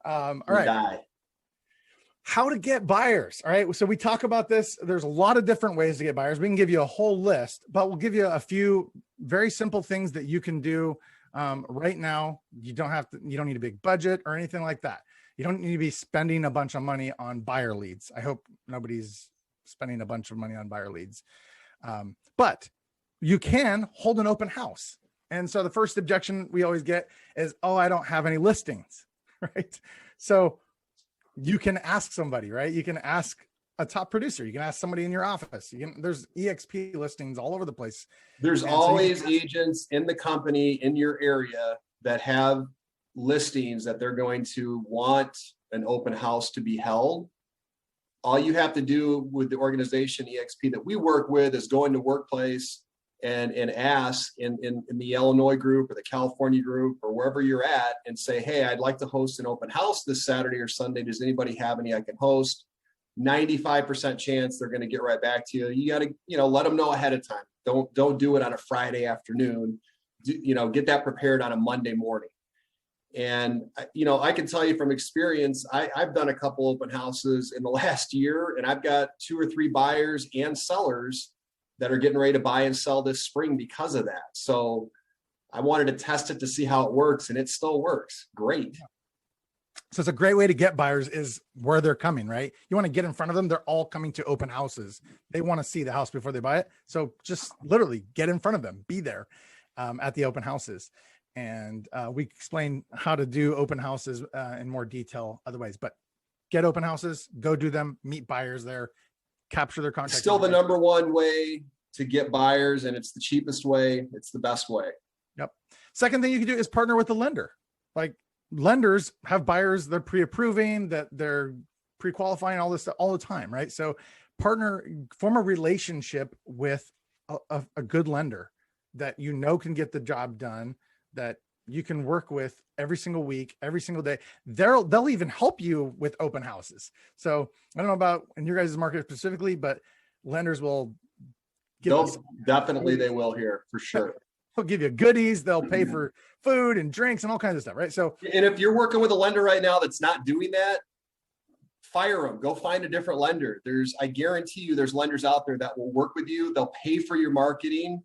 All right. Die. How to get buyers. All right. So we talk about this. There's a lot of different ways to get buyers. We can give you a whole list, but we'll give you a few very simple things that you can do right now. You don't need a big budget or anything like that. You don't need to be spending a bunch of money on buyer leads. I hope nobody's spending a bunch of money on buyer leads. But you can hold an open house. And so the first objection we always get is, oh, I don't have any listings, right? So you can ask somebody, right? You can ask a top producer. You can ask somebody in your office. There's EXP listings all over the place. There's always agents in the company in your area that have listings that they're going to want an open house to be held. All you have to do with the organization EXP that we work with is go into workplace and ask in the Illinois group or the California group or wherever you're at and say, hey, I'd like to host an open house this Saturday or Sunday. Does anybody have any I can host? 95% chance they're going to get right back to you. You got to, let them know ahead of time. Don't do it on a Friday afternoon. Get that prepared on a Monday morning. And, I can tell you from experience, I've done a couple open houses in the last year, and I've got 2 or 3 buyers and sellers that are getting ready to buy and sell this spring because of that. So I wanted to test it to see how it works, and it still works great. So it's a great way to get buyers is where they're coming, right? You want to get in front of them. They're all coming to open houses. They want to see the house before they buy it. So just literally get in front of them, be there at the open houses. And we explain how to do open houses in more detail otherwise, but get open houses, go do them, meet buyers there, capture their contact. Still the number one way to get buyers, and it's the cheapest way. It's the best way. Yep. Second thing you can do is partner with the lender. Like lenders have buyers they're pre-approving, that they're pre-qualifying, all this stuff all the time, right? So form a relationship with a good lender that can get the job done, that you can work with every single week, every single day. They'll even help you with open houses. So I don't know about in your guys' market specifically, but lenders will definitely they will here for sure. They'll give you goodies. They'll pay for food and drinks and all kinds of stuff, right? So, and if you're working with a lender right now that's not doing that, fire them. Go find a different lender. I guarantee you, there's lenders out there that will work with you. They'll pay for your marketing.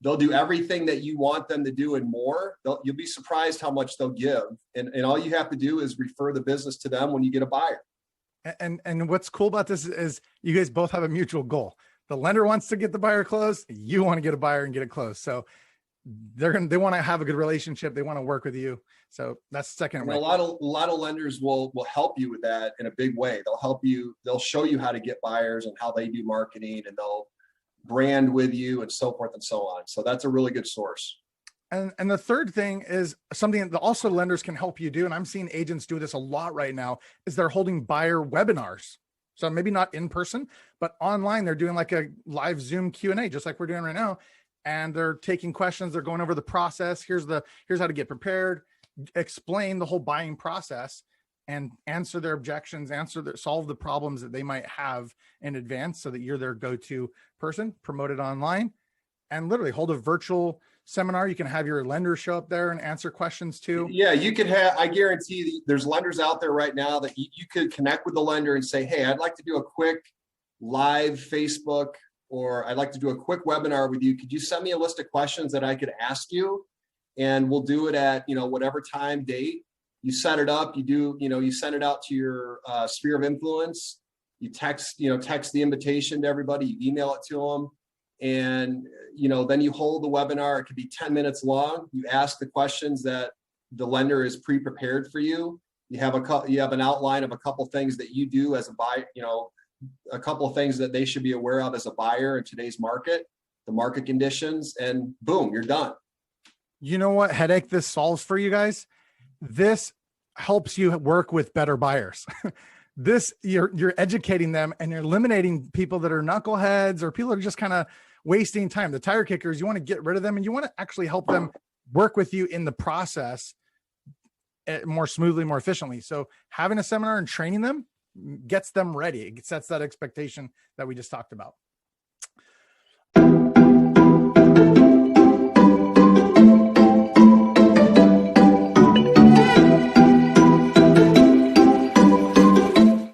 They'll do everything that you want them to do and more. You'll be surprised how much they'll give. And all you have to do is refer the business to them when you get a buyer. And what's cool about this is you guys both have a mutual goal. The lender wants to get the buyer closed. You want to get a buyer and get it closed. So they want to have a good relationship. They want to work with you. So that's the second way. A lot of lenders will help you with that in a big way. They'll help you. They'll show you how to get buyers and how they do marketing, and they'll brand with you and so forth and so on. So that's a really good source. And the third thing is something that also lenders can help you do. And I'm seeing agents do this a lot right now is they're holding buyer webinars. So maybe not in person, but online, they're doing like a live Zoom Q&A, just like we're doing right now. And they're taking questions. They're going over the process. Here's how to get prepared, explain the whole buying process, and answer their objections, solve the problems that they might have in advance, so that you're their go-to person. Promote it online, and literally hold a virtual seminar. You can have your lender show up there and answer questions too. Yeah, you could have. I guarantee there's lenders out there right now that you could connect with the lender and say, "Hey, I'd like to do a quick live Facebook, or I'd like to do a quick webinar with you. Could you send me a list of questions that I could ask you, and we'll do it at whatever time, date." You set it up, you send it out to your sphere of influence. You text the invitation to everybody, you email it to them. And, then you hold the webinar. It could be 10 minutes long. You ask the questions that the lender is pre-prepared for you. You have an outline of a couple things that you do as a buyer, a couple of things that they should be aware of as a buyer in today's market, the market conditions, and boom, you're done. You know what headache this solves for you guys? This helps you work with better buyers. You're educating them, and you're eliminating people that are knuckleheads or people that are just kind of wasting time. The tire kickers, you want to get rid of them, and you want to actually help them work with you in the process more smoothly, more efficiently. So having a seminar and training them gets them ready. It sets that expectation that we just talked about.